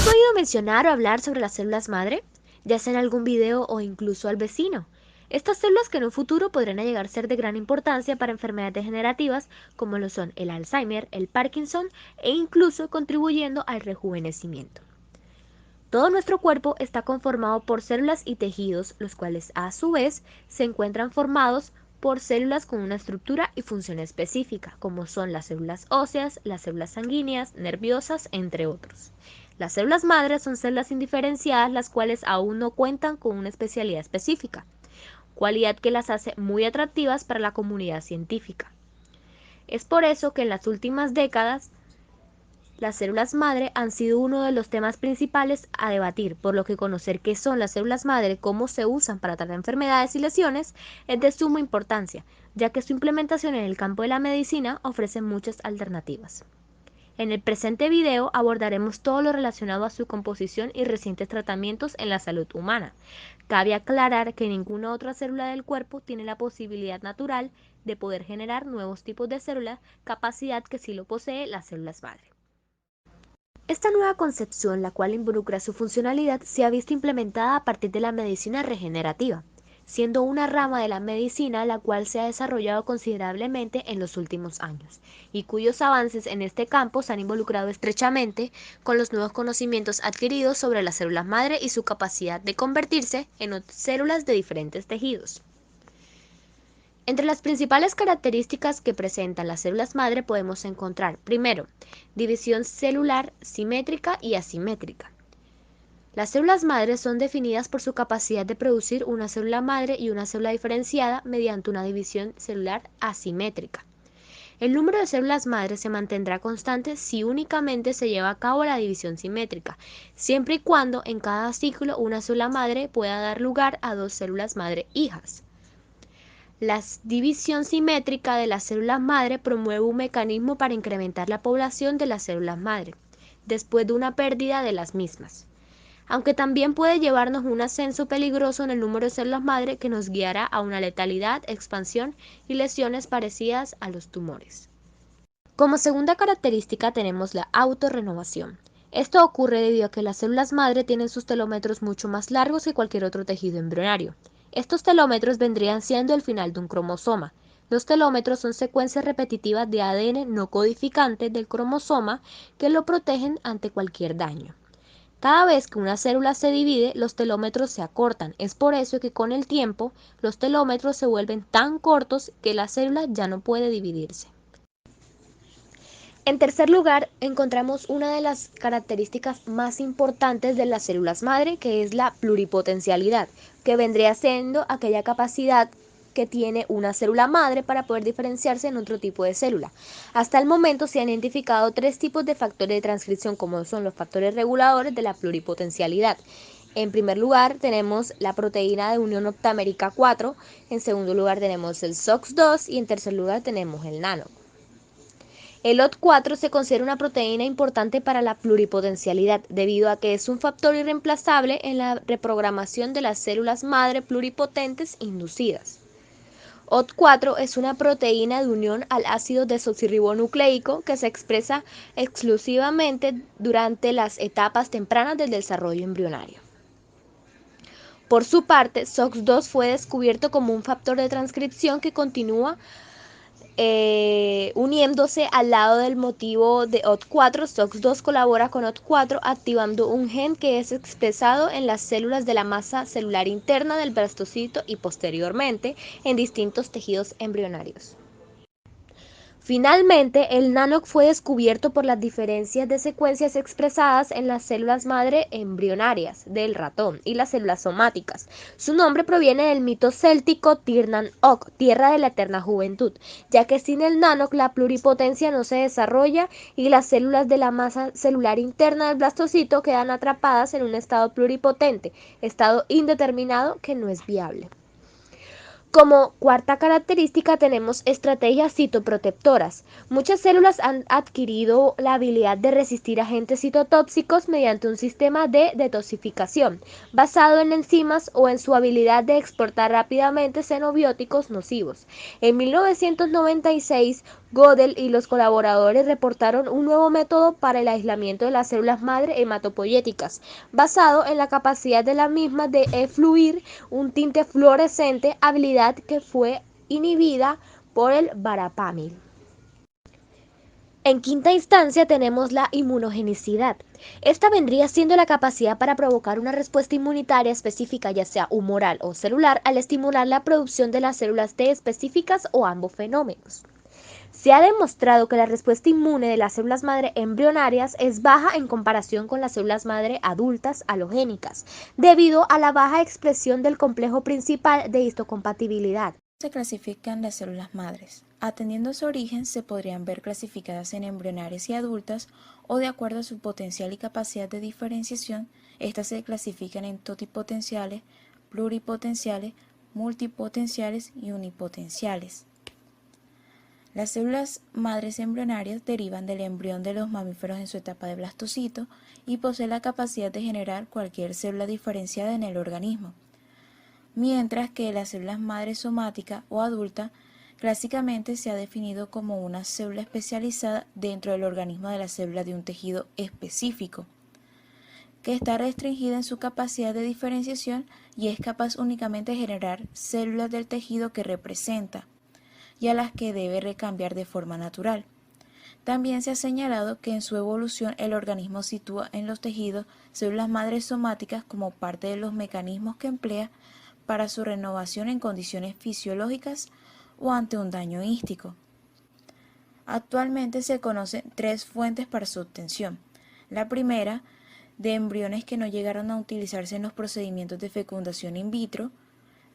¿Has oído mencionar o hablar sobre las células madre? Ya sea en algún video o incluso al vecino. Estas células que en un futuro podrán llegar a ser de gran importancia para enfermedades degenerativas como lo son el Alzheimer, el Parkinson e incluso contribuyendo al rejuvenecimiento. Todo nuestro cuerpo está conformado por células y tejidos, los cuales a su vez se encuentran formados por células con una estructura y función específica, como son las células óseas, las células sanguíneas, nerviosas, entre otros. Las células madre son células indiferenciadas, las cuales aún no cuentan con una especialidad específica, cualidad que las hace muy atractivas para la comunidad científica. Es por eso que en las últimas décadas las células madre han sido uno de los temas principales a debatir, por lo que conocer qué son las células madre, cómo se usan para tratar enfermedades y lesiones, es de suma importancia, ya que su implementación en el campo de la medicina ofrece muchas alternativas. En el presente video abordaremos todo lo relacionado a su composición y recientes tratamientos en la salud humana. Cabe aclarar que ninguna otra célula del cuerpo tiene la posibilidad natural de poder generar nuevos tipos de células, capacidad que sí lo posee las células madre. Esta nueva concepción, la cual involucra su funcionalidad, se ha visto implementada a partir de la medicina regenerativa, siendo una rama de la medicina la cual se ha desarrollado considerablemente en los últimos años, y cuyos avances en este campo se han involucrado estrechamente con los nuevos conocimientos adquiridos sobre las células madre y su capacidad de convertirse en células de diferentes tejidos. Entre las principales características que presentan las células madre podemos encontrar, primero, división celular simétrica y asimétrica. Las células madre son definidas por su capacidad de producir una célula madre y una célula diferenciada mediante una división celular asimétrica. El número de células madre se mantendrá constante si únicamente se lleva a cabo la división simétrica, siempre y cuando en cada ciclo una célula madre pueda dar lugar a dos células madre hijas. La división simétrica de las células madre promueve un mecanismo para incrementar la población de las células madre, después de una pérdida de las mismas, aunque también puede llevarnos un ascenso peligroso en el número de células madre que nos guiará a una letalidad, expansión y lesiones parecidas a los tumores. Como segunda característica tenemos la autorrenovación. Esto ocurre debido a que las células madre tienen sus telómetros mucho más largos que cualquier otro tejido embrionario. Estos telómetros vendrían siendo el final de un cromosoma. Los telómetros son secuencias repetitivas de ADN no codificante del cromosoma que lo protegen ante cualquier daño. Cada vez que una célula se divide, los telómetros se acortan. Es por eso que con el tiempo los telómetros se vuelven tan cortos que la célula ya no puede dividirse. En tercer lugar, encontramos una de las características más importantes de las células madre, que es la pluripotencialidad, que vendría siendo aquella capacidad que tiene una célula madre para poder diferenciarse en otro tipo de célula. Hasta el momento se han identificado tres tipos de factores de transcripción, como son los factores reguladores de la pluripotencialidad. En primer lugar tenemos la proteína de unión octamérica 4, en segundo lugar tenemos el SOX2 y en tercer lugar tenemos el nano. El OT4 se considera una proteína importante para la pluripotencialidad debido a que es un factor irreemplazable en la reprogramación de las células madre pluripotentes inducidas. OT4 es una proteína de unión al ácido desoxirribonucleico que se expresa exclusivamente durante las etapas tempranas del desarrollo embrionario. Por su parte, SOX2 fue descubierto como un factor de transcripción que continúa uniéndose al lado del motivo de OT4. SOX2 colabora con OT4 activando un gen que es expresado en las células de la masa celular interna del blastocito y posteriormente en distintos tejidos embrionarios. Finalmente, el NANOC fue descubierto por las diferencias de secuencias expresadas en las células madre embrionarias del ratón y las células somáticas. Su nombre proviene del mito céltico Tir Nan Og, tierra de la eterna juventud, ya que sin el NANOC la pluripotencia no se desarrolla y las células de la masa celular interna del blastocito quedan atrapadas en un estado pluripotente, estado indeterminado que no es viable. Como cuarta característica tenemos estrategias citoprotectoras. Muchas células han adquirido la habilidad de resistir agentes citotóxicos mediante un sistema de detoxificación basado en enzimas o en su habilidad de exportar rápidamente xenobióticos nocivos. En 1996, Gödel y los colaboradores reportaron un nuevo método para el aislamiento de las células madre hematopoyéticas, basado en la capacidad de la misma de efluir un tinte fluorescente, habilidad que fue inhibida por el verapamil. En quinta instancia tenemos la inmunogenicidad. Esta vendría siendo la capacidad para provocar una respuesta inmunitaria específica, ya sea humoral o celular, al estimular la producción de las células T específicas o ambos fenómenos. Se ha demostrado que la respuesta inmune de las células madre embrionarias es baja en comparación con las células madre adultas halogénicas, debido a la baja expresión del complejo principal de histocompatibilidad. Se clasifican las células madres. Atendiendo a su origen, se podrían ver clasificadas en embrionarias y adultas, o de acuerdo a su potencial y capacidad de diferenciación, estas se clasifican en totipotenciales, pluripotenciales, multipotenciales y unipotenciales. Las células madres embrionarias derivan del embrión de los mamíferos en su etapa de blastocito y poseen la capacidad de generar cualquier célula diferenciada en el organismo, mientras que las células madres somática o adulta clásicamente se ha definido como una célula especializada dentro del organismo de la célula de un tejido específico, que está restringida en su capacidad de diferenciación y es capaz únicamente de generar células del tejido que representa y a las que debe recambiar de forma natural. También se ha señalado que en su evolución el organismo sitúa en los tejidos células madres somáticas como parte de los mecanismos que emplea para su renovación en condiciones fisiológicas o ante un daño hístico. Actualmente se conocen tres fuentes para su obtención. La primera, de embriones que no llegaron a utilizarse en los procedimientos de fecundación in vitro.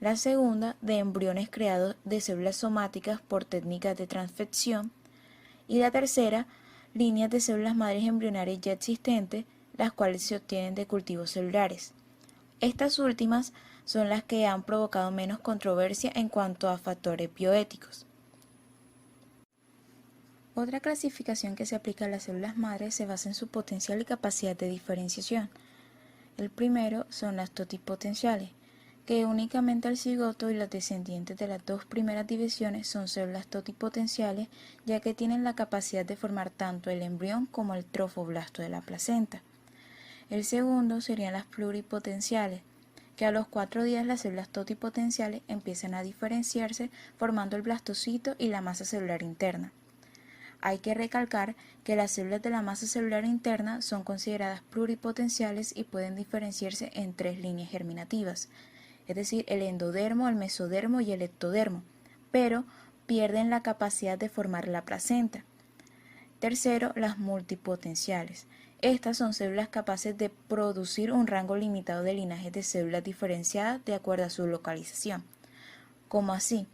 La segunda, de embriones creados de células somáticas por técnicas de transfección. Y la tercera, líneas de células madres embrionarias ya existentes, las cuales se obtienen de cultivos celulares. Estas últimas son las que han provocado menos controversia en cuanto a factores bioéticos. Otra clasificación que se aplica a las células madres se basa en su potencial y capacidad de diferenciación. El primero son las totipotenciales, que únicamente el cigoto y los descendientes de las dos primeras divisiones son células totipotenciales, ya que tienen la capacidad de formar tanto el embrión como el trofoblasto de la placenta. El segundo serían las pluripotenciales, que a los 4 días las células totipotenciales empiezan a diferenciarse formando el blastocito y la masa celular interna. Hay que recalcar que las células de la masa celular interna son consideradas pluripotenciales y pueden diferenciarse en 3 líneas germinativas, es decir, el endodermo, el mesodermo y el ectodermo, pero pierden la capacidad de formar la placenta. Tercero, las multipotenciales. Estas son células capaces de producir un rango limitado de linajes de células diferenciadas de acuerdo a su localización. ¿Cómo así?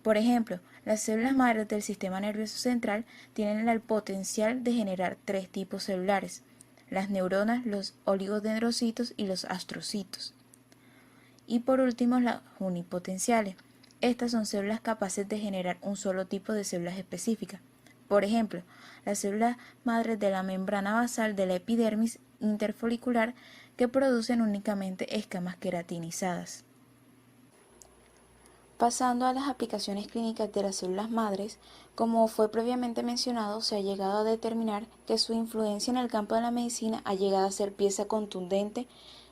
Por ejemplo, las células madres del sistema nervioso central tienen el potencial de generar 3 tipos celulares: las neuronas, los oligodendrocitos y los astrocitos. Y por último, las unipotenciales. Estas son células capaces de generar un solo tipo de células específicas. Por ejemplo, las células madres de la membrana basal de la epidermis interfolicular, que producen únicamente escamas queratinizadas. Pasando a las aplicaciones clínicas de las células madres, como fue previamente mencionado, se ha llegado a determinar que su influencia en el campo de la medicina ha llegado a ser pieza contundente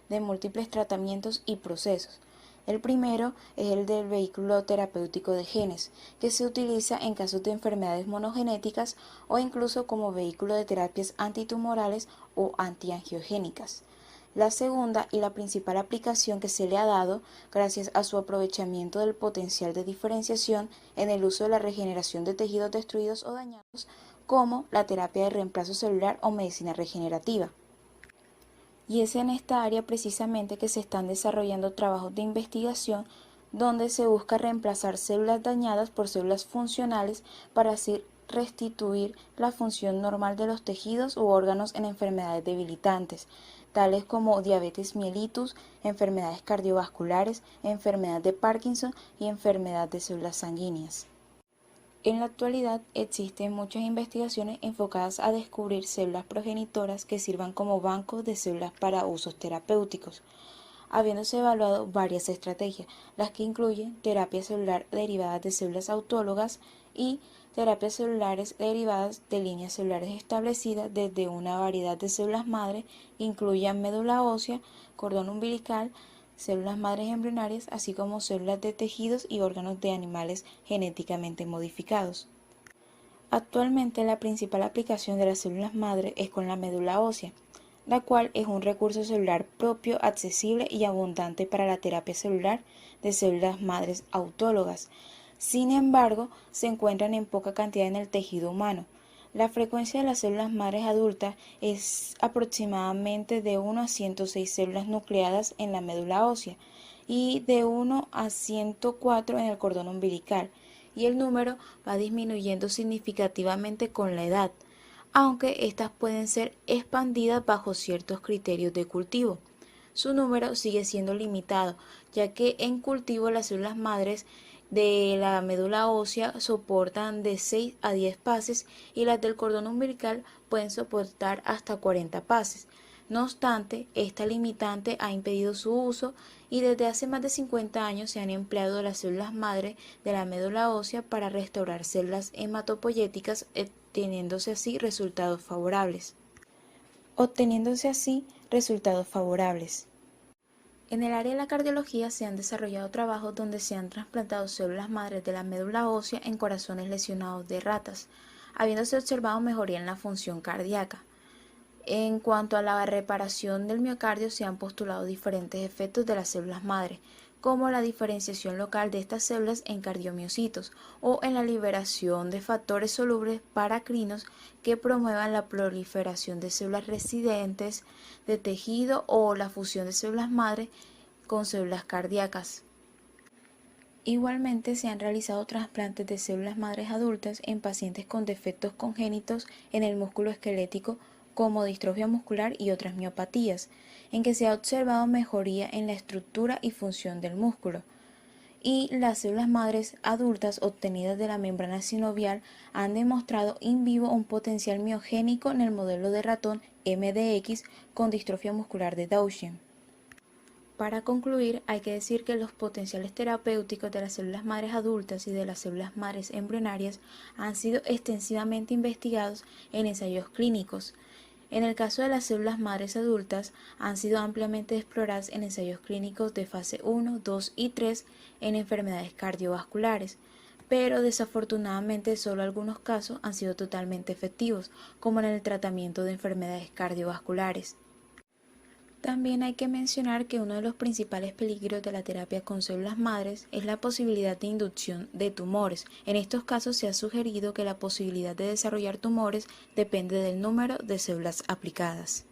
de múltiples tratamientos y procesos. El primero es el del vehículo terapéutico de genes, que se utiliza en casos de enfermedades monogenéticas o incluso como vehículo de terapias antitumorales o antiangiogénicas. La segunda y la principal aplicación que se le ha dado, gracias a su aprovechamiento del potencial de diferenciación en el uso de la regeneración de tejidos destruidos o dañados, como la terapia de reemplazo celular o medicina regenerativa. Y es en esta área precisamente que se están desarrollando trabajos de investigación donde se busca reemplazar células dañadas por células funcionales para así restituir la función normal de los tejidos u órganos en enfermedades debilitantes, tales como diabetes mellitus, enfermedades cardiovasculares, enfermedad de Parkinson y enfermedad de células sanguíneas. En la actualidad existen muchas investigaciones enfocadas a descubrir células progenitoras que sirvan como bancos de células para usos terapéuticos, habiéndose evaluado varias estrategias, las que incluyen terapia celular derivadas de células autólogas y terapias celulares derivadas de líneas celulares establecidas desde una variedad de células madre que incluyan médula ósea, cordón umbilical, células madres embrionarias, así como células de tejidos y órganos de animales genéticamente modificados. Actualmente la principal aplicación de las células madre es con la médula ósea, la cual es un recurso celular propio, accesible y abundante para la terapia celular de células madres autólogas. Sin embargo, se encuentran en poca cantidad en el tejido humano. La frecuencia de las células madres adultas es aproximadamente de 1 a 106 células nucleadas en la médula ósea y de 1 a 104 en el cordón umbilical, y el número va disminuyendo significativamente con la edad, aunque estas pueden ser expandidas bajo ciertos criterios de cultivo. Su número sigue siendo limitado, ya que en cultivo las células madres de la médula ósea soportan de 6 a 10 pases y las del cordón umbilical pueden soportar hasta 40 pases. No obstante, esta limitante ha impedido su uso y desde hace más de 50 años se han empleado las células madre de la médula ósea para restaurar células hematopoyéticas, obteniéndose así resultados favorables. En el área de la cardiología se han desarrollado trabajos donde se han trasplantado células madres de la médula ósea en corazones lesionados de ratas, habiéndose observado mejoría en la función cardíaca. En cuanto a la reparación del miocardio, se han postulado diferentes efectos de las células madre, como la diferenciación local de estas células en cardiomiocitos o en la liberación de factores solubles paracrinos que promuevan la proliferación de células residentes de tejido o la fusión de células madre con células cardíacas. Igualmente se han realizado trasplantes de células madres adultas en pacientes con defectos congénitos en el músculo esquelético como distrofia muscular y otras miopatías, en que se ha observado mejoría en la estructura y función del músculo. Y las células madres adultas obtenidas de la membrana sinovial han demostrado in vivo un potencial miogénico en el modelo de ratón MDX con distrofia muscular de Duchenne. Para concluir, hay que decir que los potenciales terapéuticos de las células madres adultas y de las células madres embrionarias han sido extensivamente investigados en ensayos clínicos. En el caso de las células madres adultas, han sido ampliamente exploradas en ensayos clínicos de fase 1, 2 y 3 en enfermedades cardiovasculares, pero desafortunadamente solo algunos casos han sido totalmente efectivos, como en el tratamiento de enfermedades cardiovasculares. También hay que mencionar que uno de los principales peligros de la terapia con células madres es la posibilidad de inducción de tumores. En estos casos se ha sugerido que la posibilidad de desarrollar tumores depende del número de células aplicadas.